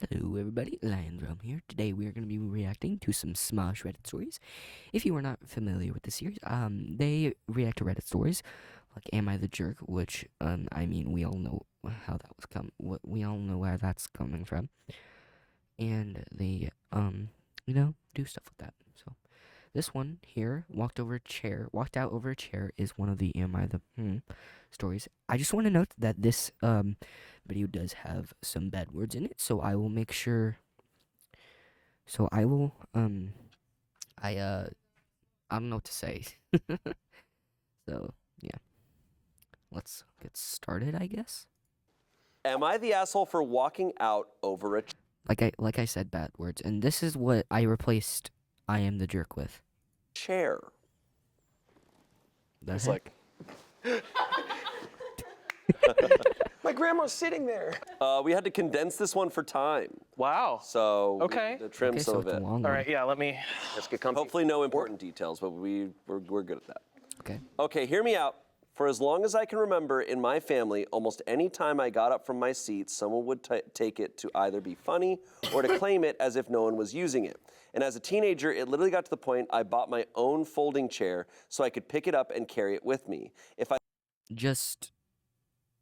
Hello everybody, Lion here. Today we are going to be reacting to some Smosh Reddit stories. If you are not familiar with the series, they react to Reddit stories like "Am I the Jerk?" which, I mean, we all know how that was we all know where that's coming from, and they, do stuff with that. So this one here, walked out over a chair, is one of the "Am I the stories. I just want to note that this video does have some bad words in it, so I will make sure. So I will I don't know what to say. So yeah, let's get started, I guess. Am I the asshole for walking out over a Like I said, bad words, and this is what I replaced "I am the jerk" with. chair? The It's heck? like, my grandma's sitting there. We had to condense this one for time, Wow. so Okay. we had to trim Okay, some so of it's a it. long All one. right, yeah, let's get comfy. Hopefully no important details, but we're good at that. Okay. Okay, hear me out. For as long as I can remember, in my family, almost any time I got up from my seat, someone would take it to either be funny or to claim it as if no one was using it. And as a teenager, it literally got to the point I bought my own folding chair so I could pick it up and carry it with me. If I Just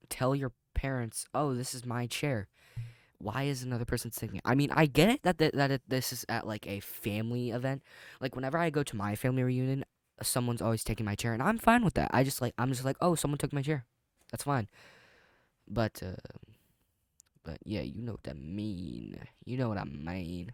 tell your parents, "Oh, this is my chair." Why is another person sitting it? I mean, I get it that this is at like a family event. Like whenever I go to my family reunion, someone's always taking my chair, and I'm fine with that. I'm just like, oh, someone took my chair. That's fine. But yeah, you know what I mean. You know what I mean.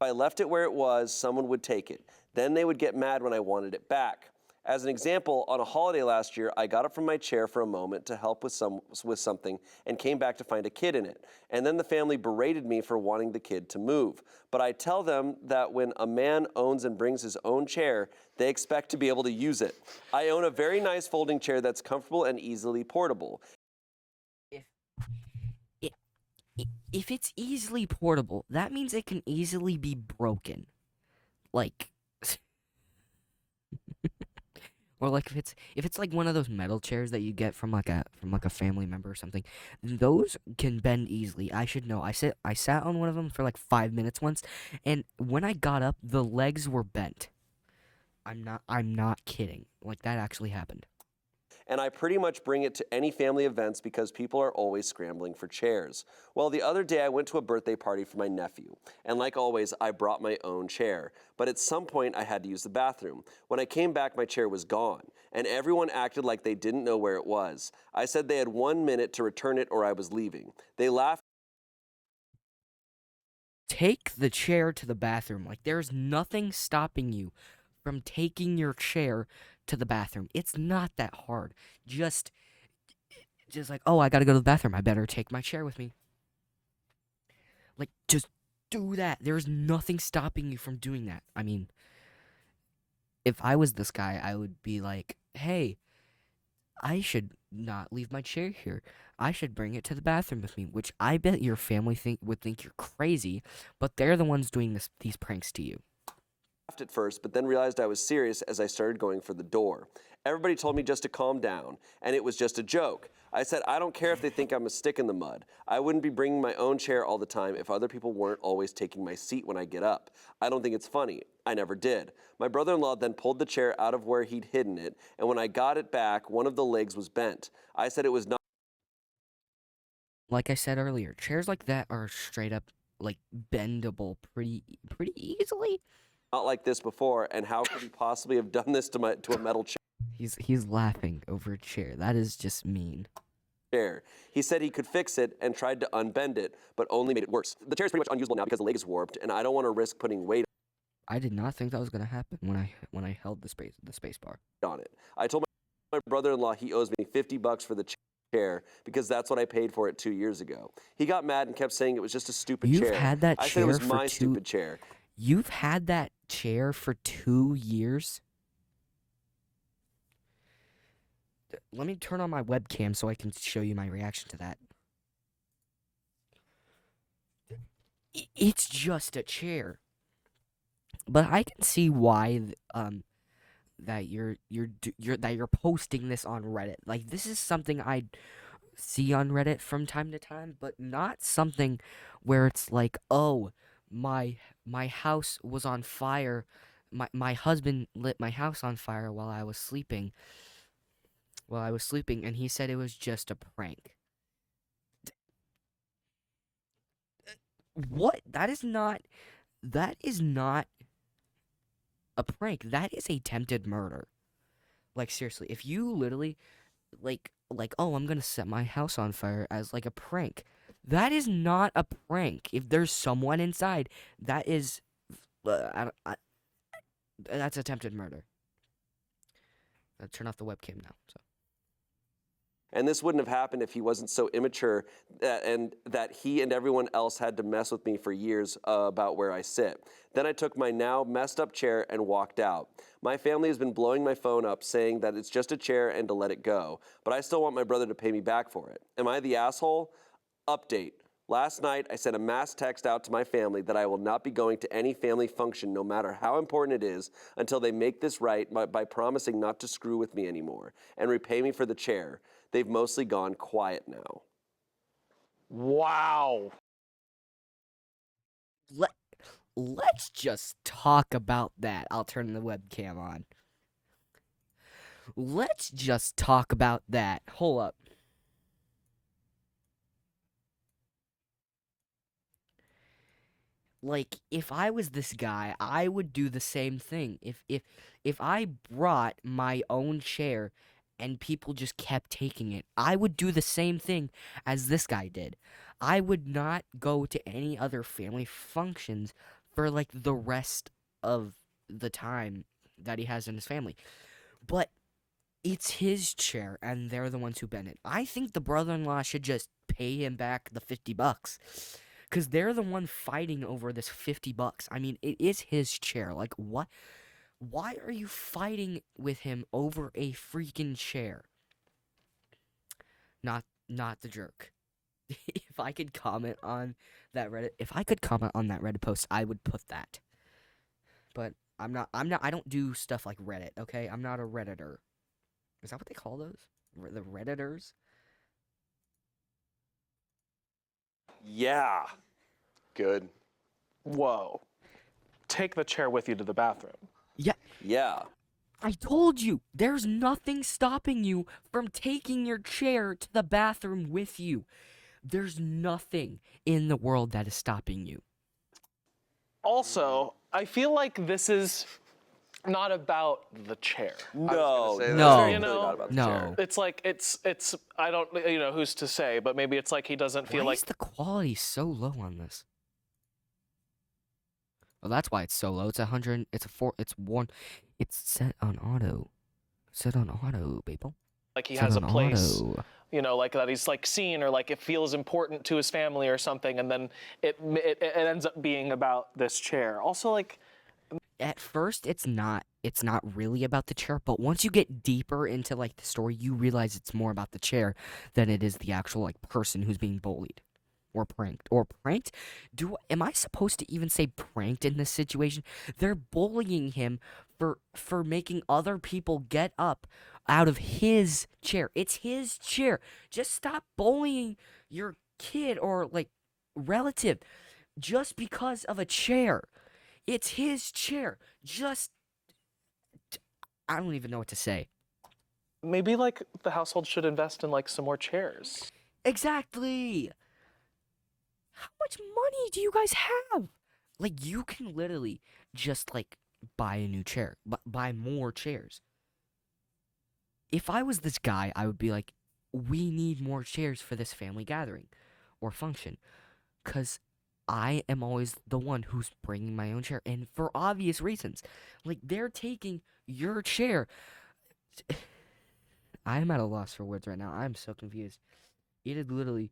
I left it where it was, someone would take it. Then they would get mad when I wanted it back. As an example, on a holiday last year, I got up from my chair for a moment to help with something and came back to find a kid in it. And then the family berated me for wanting the kid to move. But I tell them that when a man owns and brings his own chair, they expect to be able to use it. I own a very nice folding chair that's comfortable and easily portable. If if it's easily portable, that means it can easily be broken. Like or like if it's like one of those metal chairs that you get from like a family member or something, those can bend easily. I should know. I sat on one of them for like 5 minutes once, and when I got up, the legs were bent. I'm not kidding. Like that actually happened. And I pretty much bring it to any family events because people are always scrambling for chairs. Well, the other day I went to a birthday party for my nephew, and like always, I brought my own chair. But at some point, I had to use the bathroom. When I came back, my chair was gone, and everyone acted like they didn't know where it was. I said they had 1 minute to return it or I was leaving. They laughed. Take the chair to the bathroom. Like there's nothing stopping you from taking your chair to the bathroom. It's not that hard. Just like, oh, I gotta go to the bathroom. I better take my chair with me. Like, just do that. There's nothing stopping you from doing that. I mean, if I was this guy, I would be like, hey, I should not leave my chair here. I should bring it to the bathroom with me, which I bet your family would think you're crazy, but they're the ones doing these pranks to you. At first, but then realized I was serious as I started going for the door. Everybody told me just to calm down, and it was just a joke. I said, I don't care if they think I'm a stick in the mud. I wouldn't be bringing my own chair all the time if other people weren't always taking my seat when I get up. I don't think it's funny. I never did. My brother-in-law then pulled the chair out of where he'd hidden it, and when I got it back, one of the legs was bent. I said it was not Like I said earlier, chairs like that are straight up like bendable pretty easily. like this before, and how could he possibly have done this to a metal He's laughing over a chair. That is just mean. chair? He said he could fix it and tried to unbend it, but only made it worse. The chair is pretty much unusable now because the leg is warped, and I don't want to risk putting weight I did not think that was gonna happen when I held the space bar. on it. I told my brother-in-law he owes me $50 for the chair because that's what I paid for it 2 years ago. He got mad and kept saying it was just a stupid You've chair. had that I said it was chair for my stupid chair. You've had that chair for 2 years? Let me turn on my webcam so I can show you my reaction to that. It's just a chair. But I can see why that you're posting this on Reddit. Like this is something see on Reddit from time to time, but not something where it's like, oh, my house was on fire. My husband lit my house on fire while I was sleeping. And he said it was just a prank. What? That is not a prank. That is attempted murder. Like seriously, if you literally oh, I'm gonna set my house on fire as like a prank. That is not a prank. If there's someone inside, that is, that's attempted murder. I'll turn off the webcam now. So. And this wouldn't have happened if he wasn't so immature and that he and everyone else had to mess with me for years about where I sit. Then I took my now messed up chair and walked out. My family has been blowing my phone up saying that it's just a chair and to let it go, but I still want my brother to pay me back for it. Am I the asshole? Update. Last night, I sent a mass text out to my family that I will not be going to any family function, no matter how important it is, until they make this right by promising not to screw with me anymore and repay me for the chair. They've mostly gone quiet now. Wow. Let's just talk about that. I'll turn the webcam on. Let's just talk about that. Hold up. Like, if I was this guy, I would do the same thing. If I brought my own chair and people just kept taking it, I would do the same thing as this guy did. I would not go to any other family functions for like the rest of the time that he has in his family. But it's his chair and they're the ones who bent it. I think the brother-in-law should just pay him back the $50. Because they're the one fighting over this $50. I mean, it is his chair. Like, what? Why are you fighting with him over a freaking chair? Not the jerk. If I could comment on that Reddit post, I would put that. But I don't do stuff like Reddit, okay? I'm not a Redditor. Is that what they call those? The Redditors? Yeah. Good. Whoa. Take the chair with you to the bathroom. Yeah. Yeah. I told you, there's nothing stopping you from taking your chair to the bathroom with you. There's nothing in the world that is stopping you. Also, I feel like this is not about the chair. No. No. It's really not about the chair. It's like, it's, I don't, who's to say, but maybe it's like he doesn't feel Why like. is the quality so low on this? Well, that's why it's so low. It's 100. It's set on auto. Set on auto, people. Like he Set has a on place, auto. like that he's like seen, or like it feels important to his family or something, and then it ends up being about this chair. Also, like, At first, it's not really about the chair, but once you get deeper into like the story, you realize it's more about the chair than it is the actual like person who's being bullied. Or pranked? Am I supposed to even say pranked in this situation? They're bullying him for making other people get up out of his chair. It's his chair. Just stop bullying your kid or like relative just because of a chair. It's his chair. I don't even know what to say. maybe like the household should invest in like some more chairs. Exactly. How much money do you guys have? Like, you can literally just, like, buy a new chair. Buy more chairs. If I was this guy, I would be like, we need more chairs for this family gathering or function. Because I am always the one who's bringing my own chair. And for obvious reasons. Like, they're taking your chair. I am at a loss for words right now. I'm so confused. It is literally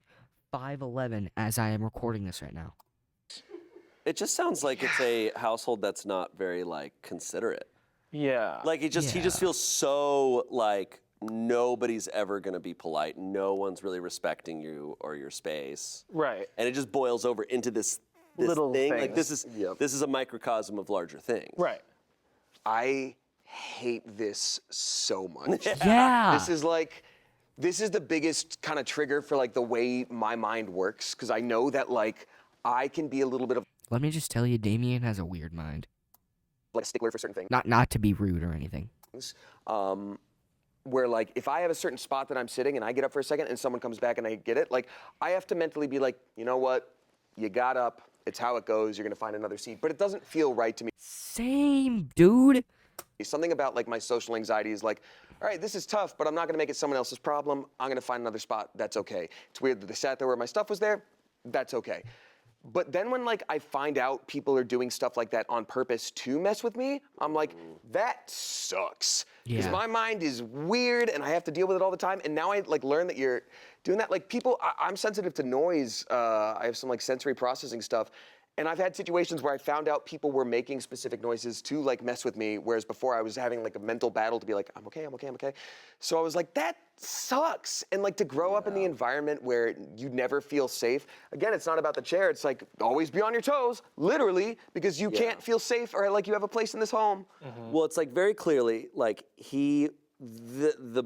5:11 as I am recording this right now. It just sounds like it's a household that's not very like considerate. Yeah. Like he just feels so like nobody's ever gonna be polite. No one's really respecting you or your space. Right. And it just boils over into this Little thing. things. Like this is a microcosm of larger things. Right. I hate this so much. Yeah. This is like, This is the biggest kind of trigger for like the way my mind works, because I know that like I can be a little bit of Let me just tell you, Damien has a weird mind. like a stickler for certain things. Not to be rude or anything. Where like if I have a certain spot that I'm sitting and I get up for a second and someone comes back and I get it, like I have to mentally be like, you know what, you got up, it's how it goes, you're gonna find another seat. But it doesn't feel right to me. Same, dude. Something about like my social anxiety is like, all right, this is tough, but I'm not gonna make it someone else's problem. I'm gonna find another spot, that's okay. It's weird that they sat there where my stuff was there, that's okay. But then when like I find out people are doing stuff like that on purpose to mess with me, I'm like, that sucks. Because Yeah. my mind is weird and I have to deal with it all the time. And now I like learn that you're doing that. Like people, I'm sensitive to noise. I have some like sensory processing stuff. And I've had situations where I found out people were making specific noises to like mess with me, whereas before I was having like a mental battle to be like, I'm okay, I'm okay, I'm okay. So I was like, that sucks. And like to grow up in the environment where you never feel safe. Again, it's not about the chair. It's like always be on your toes, literally, because you can't feel safe or like you have a place in this home. Well, it's like very clearly, like the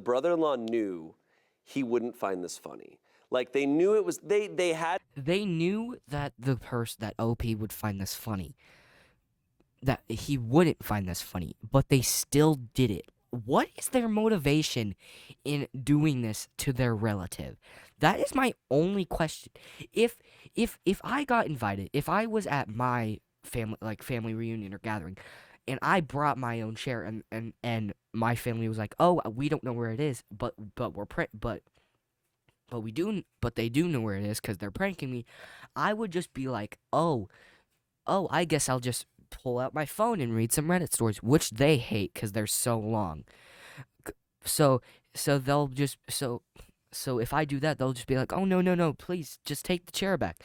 brother-in-law knew he wouldn't find this funny. Like they knew it was, they had. They knew that that OP would find this funny. That he wouldn't find this funny, but they still did it. What is their motivation in doing this to their relative? That is my only question. If I got invited, if I was at my family reunion or gathering, and I brought my own chair, and my family was like, "Oh, we don't know where it is, but they do know where it is because they're pranking me," I would just be like, oh, I guess I'll just pull out my phone and read some Reddit stories, which they hate because they're so long. So they'll just so if I do that, they'll just be like, oh no, please just take the chair back.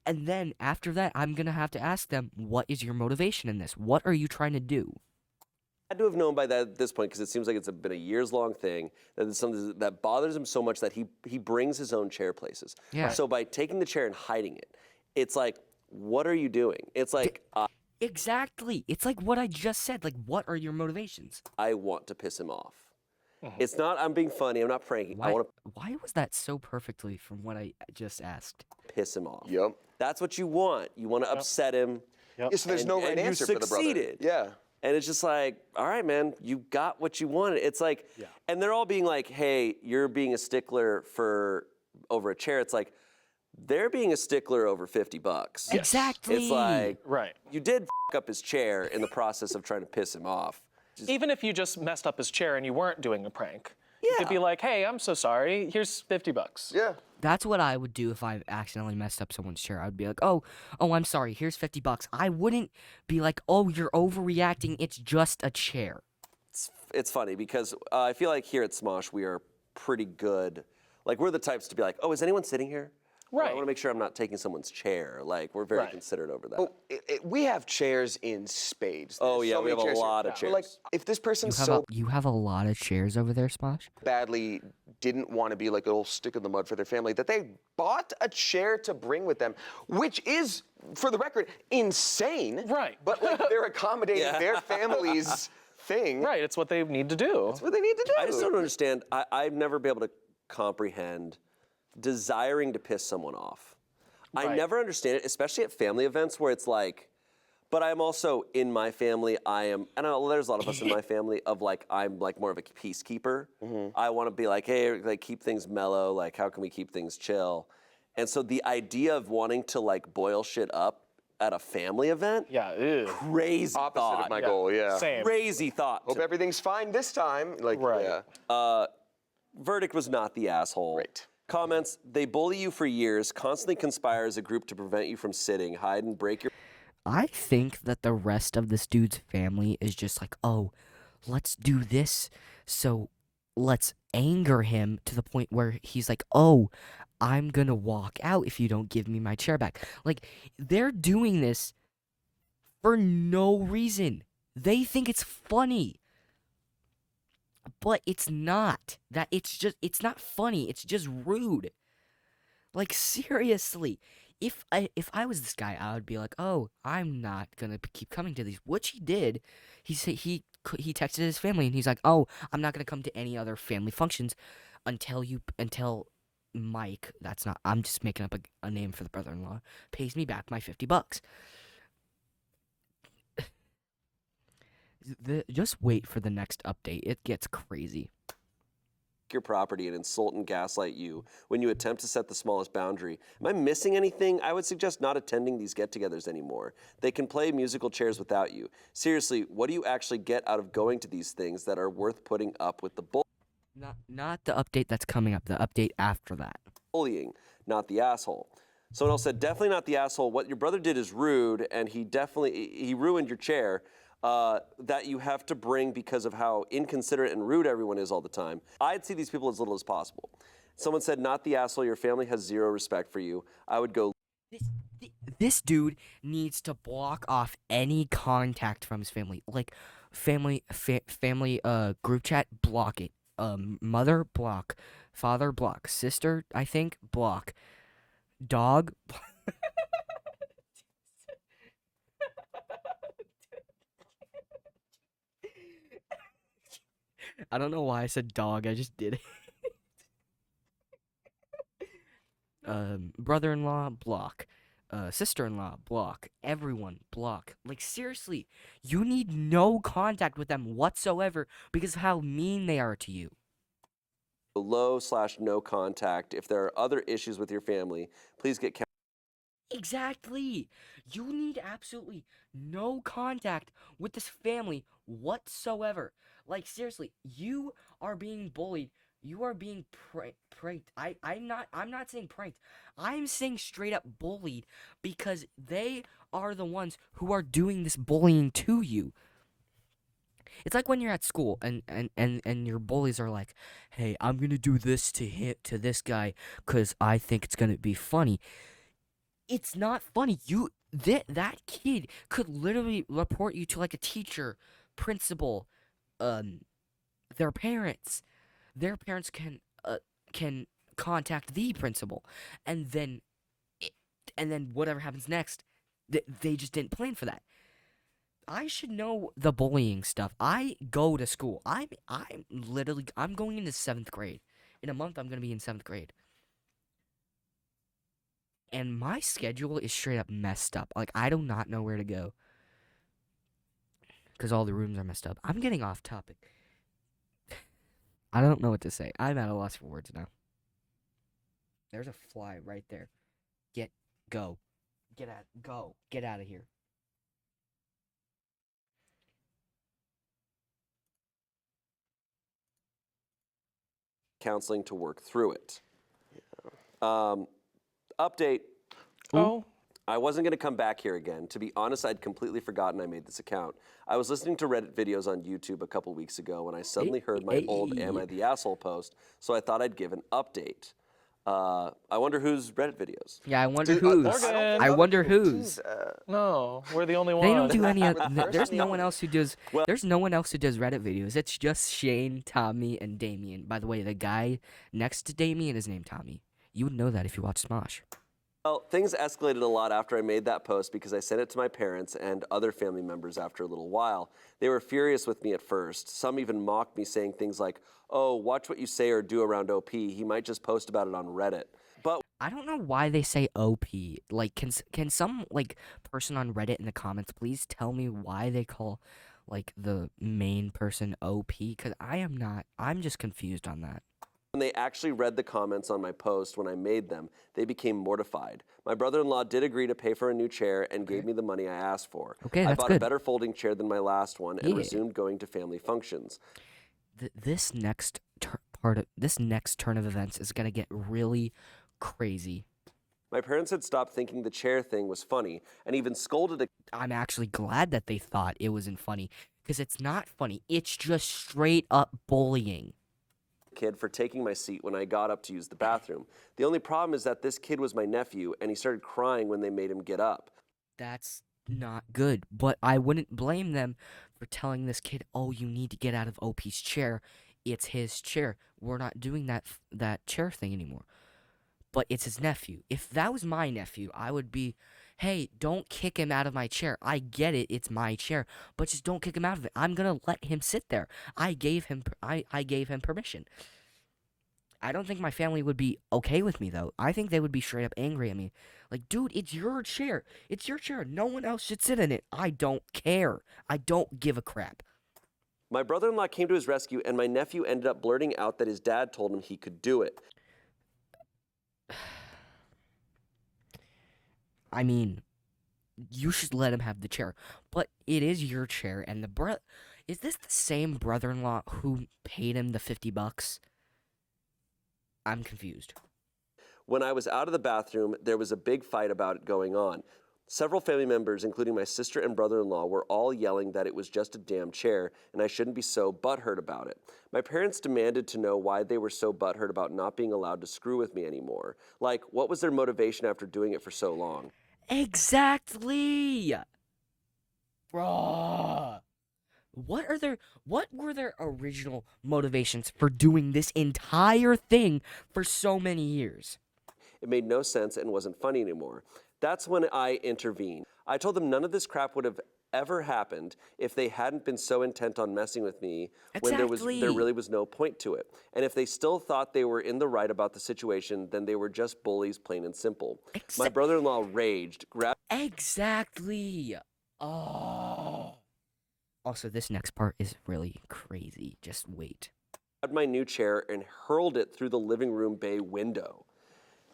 And then after that, I'm gonna have to ask them, what is your motivation in this? What are you trying to do? Had to have known by that at this point, because it seems like it's been a years-long thing, that it's something that bothers him so much that he brings his own chair places. Yeah. So by taking the chair and hiding it, it's like, what are you doing? It's like, Exactly. It's like what I just said. Like, what are your motivations? I want to piss him off. It's not, I'm being funny, I'm not pranking. I want Why was that so perfectly from what I just asked? to piss him off. Yep. That's what you want. You want to upset him. Yep. Yeah, so there's no right and answer you for the brother. succeeded. Yeah. And it's just like, all right, man, you got what you wanted. It's like, and they're all being like, hey, you're being a stickler for over a chair. It's like, they're being a stickler over $50. Exactly. It's like, Right. you did up his chair in the process of trying to piss him off. Even if you just messed up his chair and you weren't doing a prank, you could Yeah. be like, hey, I'm so sorry. Here's $50. Yeah. That's what I would do if I accidentally messed up someone's chair. I'd be like, oh, I'm sorry. Here's $50. I wouldn't be like, oh, you're overreacting. It's just a chair. It's funny because I feel like here at Smosh, we are pretty good. Like, we're the types to be like, oh, is anyone sitting here? I Right. want to make sure I'm not taking someone's chair. Like, we're very Right. considerate over that. Oh, we have chairs in spades. Oh, There's yeah, so we many have a chairs here. lot of But, like, chairs. if this person's You have a lot of chairs over there, Smosh? badly didn't want to be like a little stick in the mud for their family, that they bought a chair to bring with them, which is, for the record, insane. Right. But like they're accommodating their family's thing. Right, it's what they need to do. That's what they need to do. I just don't understand. I've never been able to comprehend desiring to piss someone off. I Right. never understand it, especially at family events where it's like, but I'm also in my family, and there's a lot of us in my family of like, I'm like more of a peacekeeper. I want to be like, hey, like keep things mellow. Like, how can we keep things chill? And so the idea of wanting to like boil shit up at a family event, Yeah, ew. crazy Opposite thought. of my goal, yeah. Same. Crazy thought. Hope everything's fine this time. Like, Right. yeah. Verdict was not the asshole. Right. Comments, they bully you for years, constantly conspire as a group to prevent you from sitting, hide and break your... I think that the rest of this dude's family is just like, oh, let's do this. So let's anger him to the point where he's like, oh, I'm gonna walk out if you don't give me my chair back. Like, they're doing this for no reason. They think it's funny. But it's not. It's not funny. It's just rude. Like, seriously. If I was this guy, I would be like, oh, I'm not gonna keep coming to these, which he did. He he texted his family and he's like, "Oh, I'm not gonna come to any other family functions until Mike, that's not, I'm just making up a name for the brother-in-law, pays me back my $50." Just wait for the next update. It gets crazy. Your property and insult and gaslight you when you attempt to set the smallest boundary. Am I missing anything? I would suggest not attending these get-togethers anymore. They can play musical chairs without you. Seriously, what do you actually get out of going to these things that are worth putting up with the Not the update that's coming up. The update after that. bullying, not the asshole? Someone else said, definitely not the asshole. What your brother did is rude, and he ruined your chair. That you have to bring because of how inconsiderate and rude everyone is all the time. I'd see these people as little as possible. Someone said, not the asshole, your family has zero respect for you. I would go, This dude needs to block off any contact from his family. Like family group chat, block it. Mother, block. Father, block. Sister, I think, block. Dog. I don't know why I said dog. I just did it. Brother-in-law, block. Sister-in-law, block. Everyone, block. Like, seriously, you need no contact with them whatsoever because of how mean they are to you. low/no contact. If there are other issues with your family, please get Exactly. You need absolutely no contact with this family whatsoever. Like, seriously, you are being bullied. You are being pranked. I'm not saying pranked. I'm saying straight up bullied because they are the ones who are doing this bullying to you. It's like when you're at school and your bullies are like, "Hey, I'm going to do this to this guy cuz I think it's going to be funny." It's not funny. That kid could literally report you to like a teacher, principal, um, their parents. Their parents can contact the principal, and then it, and then whatever happens next, they just didn't plan for that. I should know the bullying stuff. I go to school. I'm going into 7th grade. In a month, I'm gonna be in 7th grade. And my schedule is straight up messed up. Like, I do not know where to go. Because all the rooms are messed up. I'm getting off topic. I don't know what to say. I'm at a loss for words now. There's a fly right there. Go. Get out of here. counseling to work through it. Update. Oh, I wasn't going to come back here again. To be honest, I'd completely forgotten I made this account. I was listening to Reddit videos on YouTube a couple weeks ago when I suddenly heard my old Am I the Asshole post, so I thought I'd give an update. I wonder whose Reddit videos. Yeah, I wonder Dude, whose. Morgan. think I other wonder people do whose. that. no, we're the only They don't ones. do any of. We're the There's first no one. one else who does. Well- There's no one else who does Reddit videos. It's just Shane, Tommy, and Damien. By the way, the guy next to Damien is named Tommy. You would know that if you watch Smosh. Well, things escalated a lot after I made that post because I sent it to my parents and other family members after a little while. They were furious with me at first. Some even mocked me, saying things like, "Oh, watch what you say or do around OP. He might just post about it on Reddit." But I don't know why they say OP. Like, can some like person on Reddit in the comments please tell me why they call like the main person OP? Cause I'm just confused on that. when they actually read the comments on my post when I made them, they became mortified. My brother-in-law did agree to pay for a new chair and gave me the money I asked for. Okay, I that's bought a good. better folding chair than my last one and Yeah. resumed going to family functions. This next turn of events is gonna get really crazy. My parents had stopped thinking the chair thing was funny and even scolded a I'm actually glad that they thought it wasn't funny, because it's not funny. It's just straight up bullying. kid for taking my seat when I got up to use the bathroom. The only problem is that this kid was my nephew and he started crying when they made him get up. That's not good, but I wouldn't blame them for telling this kid, "Oh, you need to get out of OP's chair. It's his chair. We're not doing that chair thing anymore." But it's his nephew. If that was my nephew, I would be, hey, don't kick him out of my chair. I get it, it's my chair, but just don't kick him out of it. I'm gonna let him sit there. I gave him permission. I don't think my family would be okay with me though. I think they would be straight up angry at me. Like, dude, it's your chair. It's your chair. No one else should sit in it. I don't care. I don't give a crap. My brother-in-law came to his rescue, and my nephew ended up blurting out that his dad told him he could do it. I mean, you should let him have the chair. But it is your chair, and is this the same brother-in-law who paid him the $50? I'm confused. When I was out of the bathroom, there was a big fight about it going on. Several family members, including my sister and brother-in-law, were all yelling that it was just a damn chair and I shouldn't be so butthurt about it. My parents demanded to know why they were so butthurt about not being allowed to screw with me anymore. Like, what was their motivation after doing it for so long? Exactly. Bruh. What were their original motivations for doing this entire thing for so many years? It made no sense and wasn't funny anymore. That's when I intervened. I told them none of this crap would have ever happened if they hadn't been so intent on messing with me when there Exactly. really was no point to it. And if they still thought they were in the right about the situation, then they were just bullies, plain and simple. My brother-in-law raged, grabbed Exactly. Oh. Also, this next part is really crazy. Just wait. my new chair and hurled it through the living room bay window.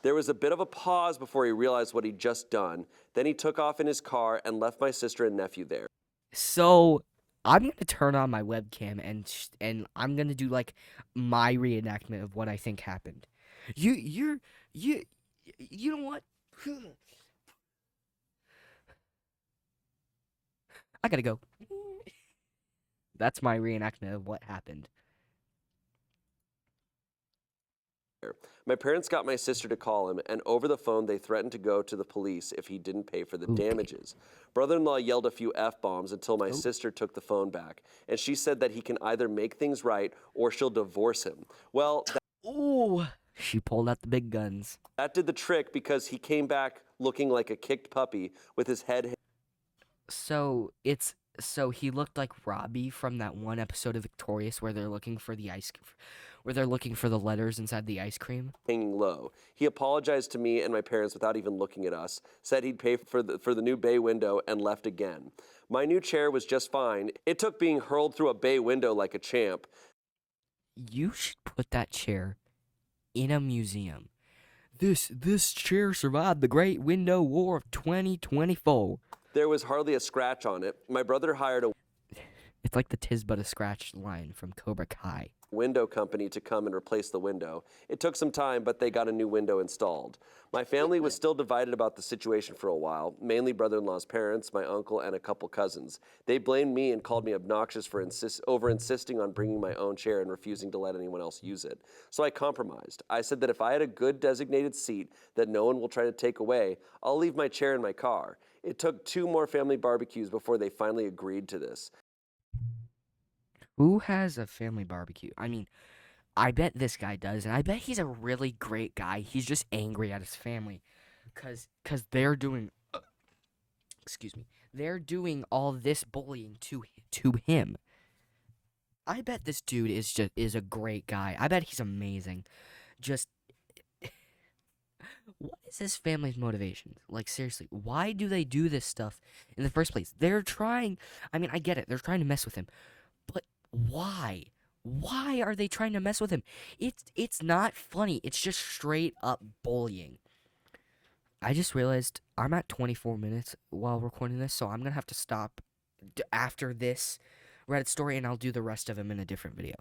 There was a bit of a pause before he realized what he'd just done. Then he took off in his car and left my sister and nephew there. So, I'm going to turn on my webcam and I'm going to do like my reenactment of what I think happened. You know what? I got to go. That's my reenactment of what happened. My parents got my sister to call him, and over the phone they threatened to go to the police if he didn't pay for the damages. Brother-in-law yelled a few F-bombs until my sister took the phone back, and she said that he can either make things right or she'll divorce him. Well, Ooh, she pulled out the big guns. that did the trick because he came back looking like a kicked puppy with his head So he looked like Robbie from that one episode of Victorious where they're looking for the letters inside the ice cream. hanging low. He apologized to me and my parents without even looking at us, said he'd pay for the new bay window, and left again. My new chair was just fine. It took being hurled through a bay window like a champ. You should put that chair in a museum. This chair survived the Great Window War of 2024. There was hardly a scratch on it. My brother hired a It's like the "'Tis but a scratch" line from Cobra Kai. window company to come and replace the window. It took some time, but they got a new window installed. My family was still divided about the situation for a while, mainly brother-in-law's parents, my uncle, and a couple cousins. They blamed me and called me obnoxious for insisting on bringing my own chair and refusing to let anyone else use it. So I compromised. I said that if I had a good designated seat that no one will try to take away, I'll leave my chair in my car. It took 2 more family barbecues before they finally agreed to this. Who has a family barbecue? I mean, I bet this guy does, and I bet he's a really great guy. He's just angry at his family cuz they're doing excuse me. They're doing all this bullying to him. I bet this dude is a great guy. I bet he's amazing. Just what is his family's motivation? Like, seriously, why do they do this stuff in the first place? They're trying, I mean, I get it. They're trying to mess with him. But why? Why are they trying to mess with him? It's not funny. It's just straight up bullying. I just realized I'm at 24 minutes while recording this, so I'm going to have to stop after this Reddit story, and I'll do the rest of them in a different video.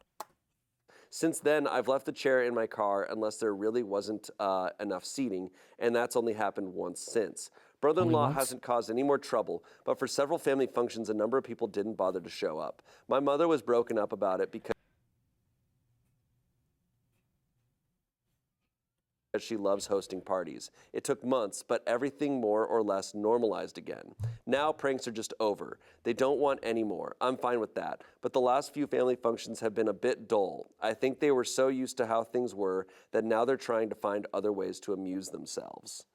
Since then, I've left the chair in my car unless there really wasn't enough seating, and that's only happened once since. Brother-in-law once? hasn't caused any more trouble, but for several family functions, a number of people didn't bother to show up. My mother was broken up about it because she loves hosting parties. It took months, but everything more or less normalized again. Now pranks are just over. They don't want any more. I'm fine with that. But the last few family functions have been a bit dull. I think they were so used to how things were that now they're trying to find other ways to amuse themselves.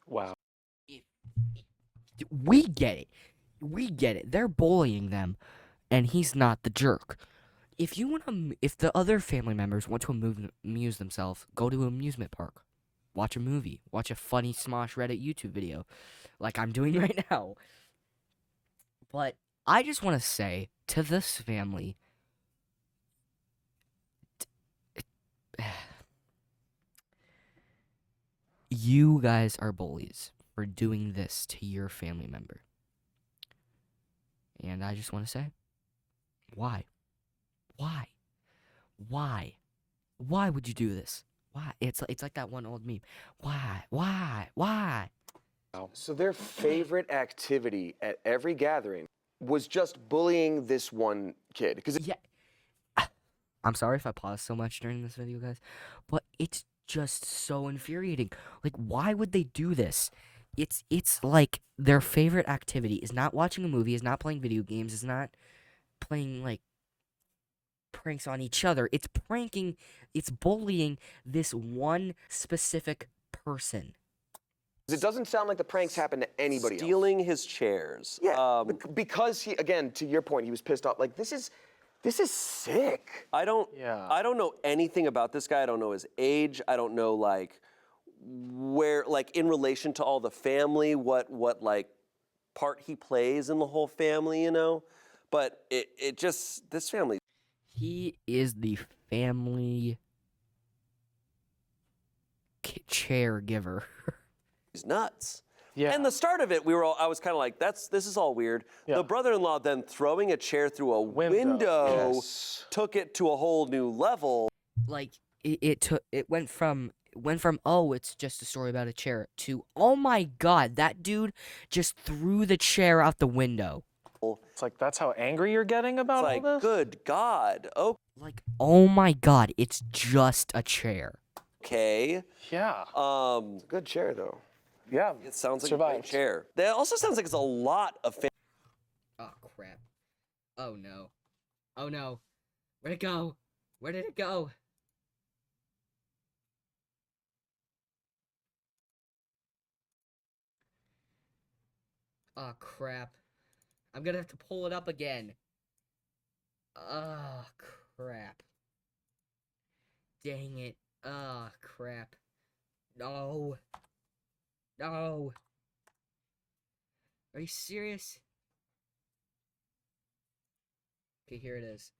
Wow. We get it. We get it. They're bullying them, and he's not the jerk. If the other family members want to amuse themselves, go to an amusement park, watch a movie, watch a funny Smosh Reddit YouTube video, like I'm doing right now. But I just want to say to this family, you guys are bullies for doing this to your family member. And I just want to say, why? Why? Why? Why would you do this? Why? It's like that one old meme. Why? Why? Why? So their favorite activity at every gathering was just bullying this one kid. Because Yeah. I'm sorry if I pause so much during this video, guys, but it's just so infuriating. Like, why would they do this? It's like their favorite activity is not watching a movie, is not playing video games, is not playing like pranks on each other. It's pranking, it's bullying this one specific person. it doesn't sound like the pranks happen to anybody else. Stealing his chairs. Yeah, because he, again, to your point, he was pissed off. Like, this is sick. I don't Yeah. I don't know anything about this guy. I don't know his age. I don't know like where like in relation to all the family, what like part he plays in the whole family, you know? But it just this family He is the family chair-giver. is nuts. Yeah. And the start of it, I was kind of like, this is all weird. Yeah. The brother-in-law then throwing a chair through a Window. window Yes. took it to a whole new level. Like it went from oh, it's just a story about a chair to oh my god, that dude just threw the chair out the window. It's like that's how angry you're getting about It's like, all this. good God. Like, oh my god, it's just a chair. Okay. Yeah. Good chair, though. Yeah. It sounds like a Survived. great chair. That also sounds like it's a lot of Oh crap. Oh no. Oh no. Where'd it go? Where did it go? Oh crap. I'm gonna have to pull it up again. Oh crap. Dang it. Oh crap. No. No. Are you serious? Okay, here it is.